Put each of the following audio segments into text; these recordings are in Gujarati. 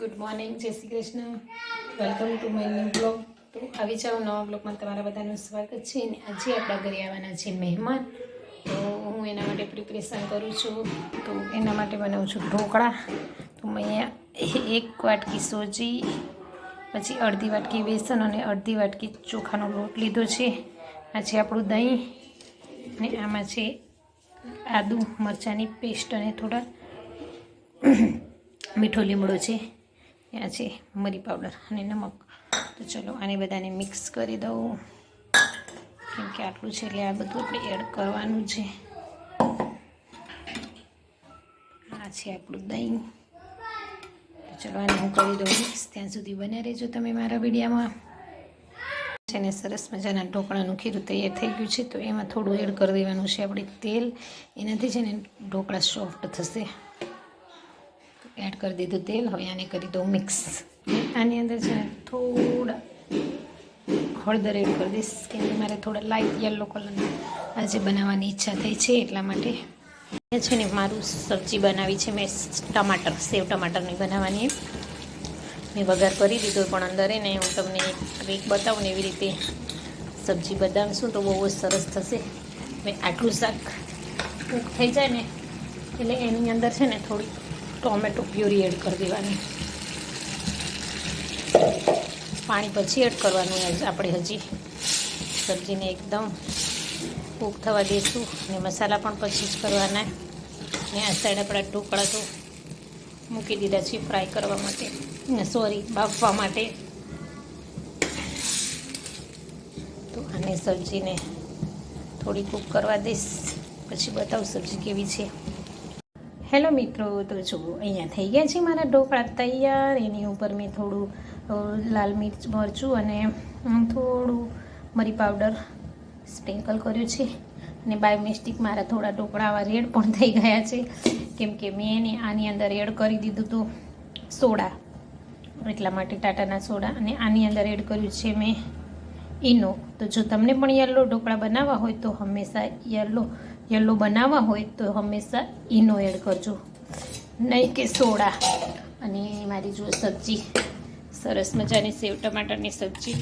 ગુડ મોર્નિંગ, જય Shri Krishna. Welcome to my new blog. તો આવી જાઓ, નવા બ્લોગમાં તમારા બધાનું સ્વાગત છે. ને આજે આપણા ઘરે આવવાના છે મહેમાન, તો હું એના માટે પ્રિપરેશન કરું છું. તો એના માટે બનાવું છું ઢોકળા. તો મેં અહીંયા 1 વાટકી સોજી, પછી અડધી વાટકી બેસન અને અડધી વાટકી ચોખાનો લોટ લીધો છે. આ છે આપણું દહીં, અને આમાં છે આદુ મરચાંની પેસ્ટ અને થોડા મીઠો લીમડો છે. ત્યાં છે મરી પાવડર અને નમક. તો ચલો આને બધાને મિક્સ કરી દઉં, કેમ કે આટલું છે એટલે આ બધું આપણે એડ કરવાનું છે. આ છે આપણું દહીં. તો ચલો આને હું કરી દઉં મિક્સ. ત્યાં સુધી બન્યા રહેજો તમે મારા વિડીયામાં. છે ને સરસ મજાના ઢોકળાનું ખીરું તૈયાર થઈ ગયું છે. તો એમાં થોડું એડ કરી દેવાનું છે આપણે તેલ. એનાથી છે ને ઢોકળા સોફ્ટ થશે. એડ કરી દીધું તેલ. હવે આને કરી દઉં મિક્સ. આની અંદર છે ને થોડા હળદર એડ કરી દઈશ, કેમ કે મારે થોડા લાઇટ યલો કલરની આજે બનાવવાની ઈચ્છા થઈ છે, એટલા માટે. અહીંયા છે ને મારું સબ્જી બનાવી છે મેં, ટમાટર, સેવ ટમાટરની બનાવવાની. મેં વઘાર કરી દીધો, પણ અંદર ને હું તમને એક બતાવું ને એવી રીતે સબ્જી બનાવશું તો બહુ જ સરસ થશે. મેં આટલું શાક કૂક થઈ જાય ને એટલે એની અંદર છે ને થોડી ટોમેટો પ્યુરી એડ કરી દેવાની. પાણી પછી એડ કરવાનું આપણે. હજી સબ્જીને એકદમ કૂક થવા દઈશું, અને મસાલા પણ પછી જ કરવાના. ને આ સાઈડ આપણા ઢોકળા તો મૂકી દીધા છે ફ્રાય કરવા માટે, બાફવા માટે. તો આને સબ્જીને થોડી કૂક કરવા દઈશ, પછી બતાવું સબ્જી કેવી છે. હેલો મિત્રો, તો જુઓ અહીંયા થઈ ગયા છે મારા ઢોકળા તૈયાર. એની ઉપર મેં થોડું લાલ મિર્ચ, મરચું અને થોડું મરી પાવડર સ્પ્રિંકલ કર્યું છે. અને બાય મિસ્ટેક મારા થોડા ઢોકળા આવા રેડ પણ થઈ ગયા છે, કેમ કે મેં એને આની અંદર એડ કરી દીધું હતું સોડા, એટલા માટે ટાટાના સોડા. અને આની અંદર એડ કર્યું છે મેં ઈનો. તો જો તમને પણ યલો ઢોકળા બનાવવા હોય તો હંમેશા યલો બનાવવા હોય તો હંમેશા ઈનો એડ કરજો, નહીં કે સોડા. અને મારી જો સબ્જી સરસ મજાની સેવ ટમાટરની સબ્જી,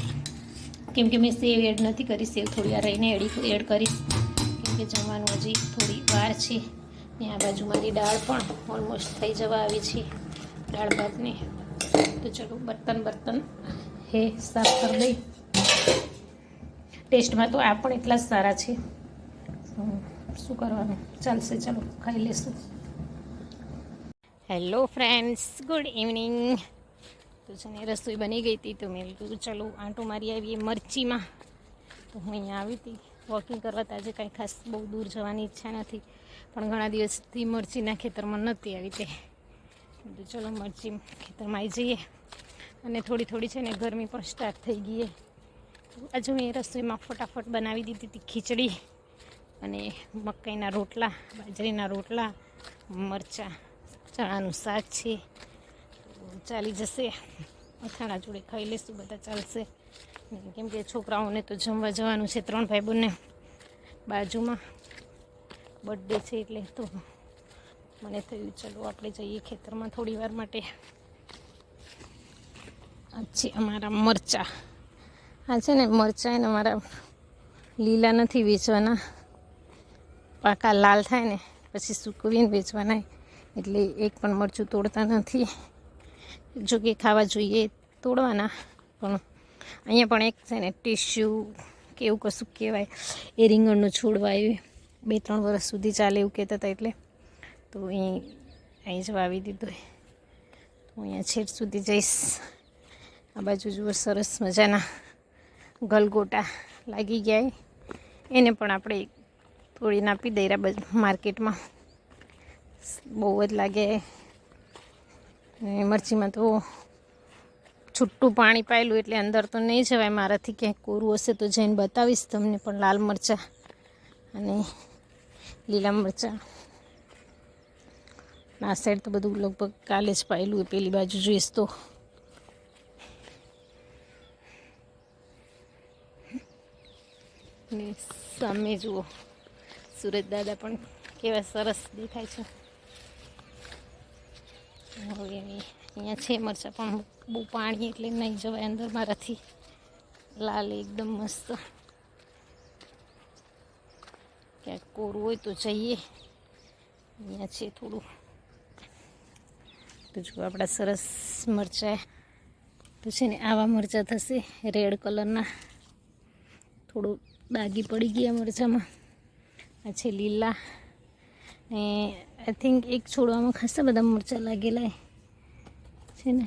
કેમ કે મેં સેવ એડ નથી કરી, સેવ થોડી વાર રહીને એડ કરીશ, કેમ કે જમવાનું હજી થોડી વાર છે. ને આ બાજુ મારી દાળ પણ ઓલમોસ્ટ થઈ જવા આવી છે, દાળ ભાતને. તો ચલો બર્તન હે સાફ કરી દઈ. ટેસ્ટમાં તો આ પણ એટલા જ સારા છે, શું કરવાનું, ચાલશે. ચલો ખાઈ લેશું. Hello friends, good evening. તો છે ને રસોઈ બની ગઈ હતી, તો મેં કીધું ચલો આંટો મારી આવીએ મરચીમાં. તો હું અહીંયા આવી હતી વોકિંગ કરવા. તો આજે કાંઈ ખાસ બહુ દૂર જવાની ઈચ્છા નથી, પણ ઘણા દિવસથી મરચીના ખેતરમાં નહોતી આવી તે. તો ચલો મરચી ખેતરમાં આવી જઈએ. અને થોડી છે ને ગરમી પણ સ્ટાર્ટ થઈ ગઈ. આજે મેં રસોઈમાં ફટાફટ બનાવી દીધી હતી ખીચડી અને મકાઈના રોટલા, બાજરીના રોટલા, મરચાં, ચણાનું શાક છે. ચાલી જશે, અથાણા જોડે ખાઈ લેશું, બધા ચાલશે. કેમ કે છોકરાઓને તો જમવા જવાનું છે. 3 ભાઈ બંને બાજુમાં બર્થડે છે, એટલે તો મને થયું ચલો આપણે જઈએ ખેતરમાં થોડી વાર માટે. આ છે અમારા મરચાં. આ છે ને મરચાં એને અમારા લીલા નથી વેચવાના, પાકા લાલ થાય ને પછી સૂકવીને વેચવાના, એટલે એક પણ મરચું તોડતા નથી. જો કે ખાવા જોઈએ તોડવાના, પણ અહીંયા પણ એક છે ને ટીસ્યુ કે એવું કશું કહેવાય, એ રીંગણનું છોડવા એ 2-3 વર્ષ સુધી ચાલે એવું કહેતા હતા, એટલે તો અહીં જ વાવી દીધું. તો અહીંયા છેટ સુધી જઈશ. આ બાજુ જુઓ સરસ મજાના ગલગોટા લાગી ગયા, એને પણ આપણે તોડીને આપી દઈએ માર્કેટમાં. બહુ જ લાગે. મરચીમાં તો છૂટું પાણી પાયેલું, એટલે અંદર તો નહીં જવાય મારાથી. ક્યાંક કોરું હશે તો જઈને બતાવીશ તમને. પણ લાલ મરચાં અને લીલા મરચાં, આ સાઈડ તો બધું લગભગ કાલે જ પાયેલું. પેલી બાજુ જોઈશ તો ને સામે જુઓ સુરજ દાદા પણ કેવા સરસ દેખાય છે. હવે અહીંયા છે મરચાં પણ બહુ પાણી એટલે નહીં જવાય અંદર મારાથી. લાલ એકદમ મસ્ત. ક્યાંક કોરું હોય તો જઈએ. અહીંયા છે થોડું. તો જો આપણા સરસ મરચાં તો છે ને આવા મરચાં થશે રેડ કલરના. થોડું દાગી પડી ગયા મરચાંમાં. આ છે લીલા ને આઈ થિંક એક છોડવામાં ખાસા બધા મરચાં લાગેલા છે ને.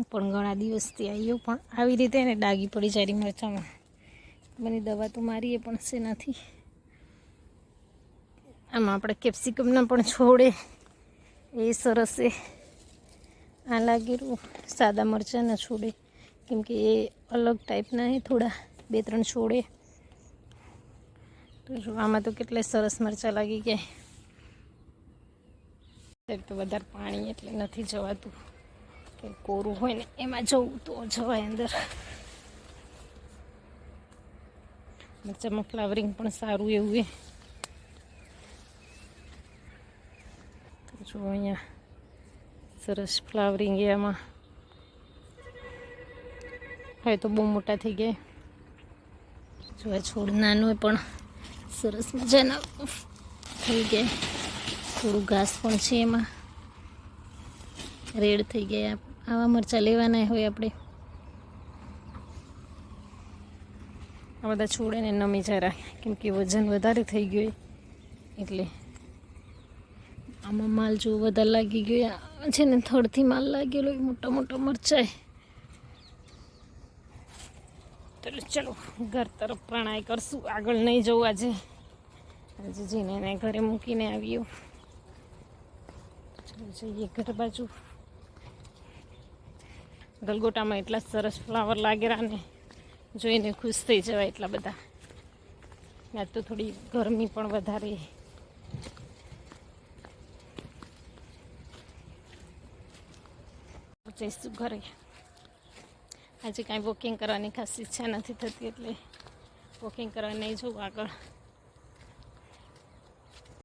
પણ ઘણા દિવસથી આવ્યો પણ આવી રીતે એને ડાગી પડી જાય મરચાંમાં. મને દવા તો મારીએ પણ છે નથી. આમાં આપણે કેપ્સિકમના પણ છોડે એ સરસ છે. આ લાગેલું સાદા મરચાંના છોડે કેમ કે એ અલગ ટાઈપના એ થોડા 2-3 છોડે. તો જો આમાં તો કેટલા સરસ મરચાં લાગી ગયા. તો વધારે પાણી એટલે નથી જવાતું. કે કોરું હોય ને એમાં જવું તો જવાય અંદર. મરચાંમાં ફ્લાવરિંગ પણ સારું એવું એ. તો જો અહીંયા સરસ ફ્લાવરિંગ એમાં હવે તો બહુ મોટા થઈ ગયા. જો આ છોડ નાનો પણ સરસ મજાના થઈ ગયા. થોડું ઘાસ પણ છે એમાં. રેડ થઈ ગયા. આવા મરચાં લેવાના હોય આપણે. આ બધા છોડે ને નમી જરા કેમ કે વજન વધારે થઈ ગયું એટલે. આમાં માલ જો વધારે લાગી ગયો છે ને. થડથી માલ લાગેલો મોટા મોટા મરચાં. ચલો ઘર તરફ પ્રણાય કરશું. આગળ નહીં જવું આજે. આજે જઈને એને ઘરે મૂકીને આવ્યો. ચલો જઈએ ઘર બાજુ. ગલગોટામાં એટલા સરસ ફ્લાવર લાગેલા ને જોઈને ખુશ થઈ જવાય એટલા બધા. આજ તો થોડી ગરમી પણ વધારે. જઈશું ઘરે. આજે કાંઈ વોકિંગ કરવાની ખાસ ઈચ્છા નથી થતી એટલે વોકિંગ કરવા નહીં જવું આગળ.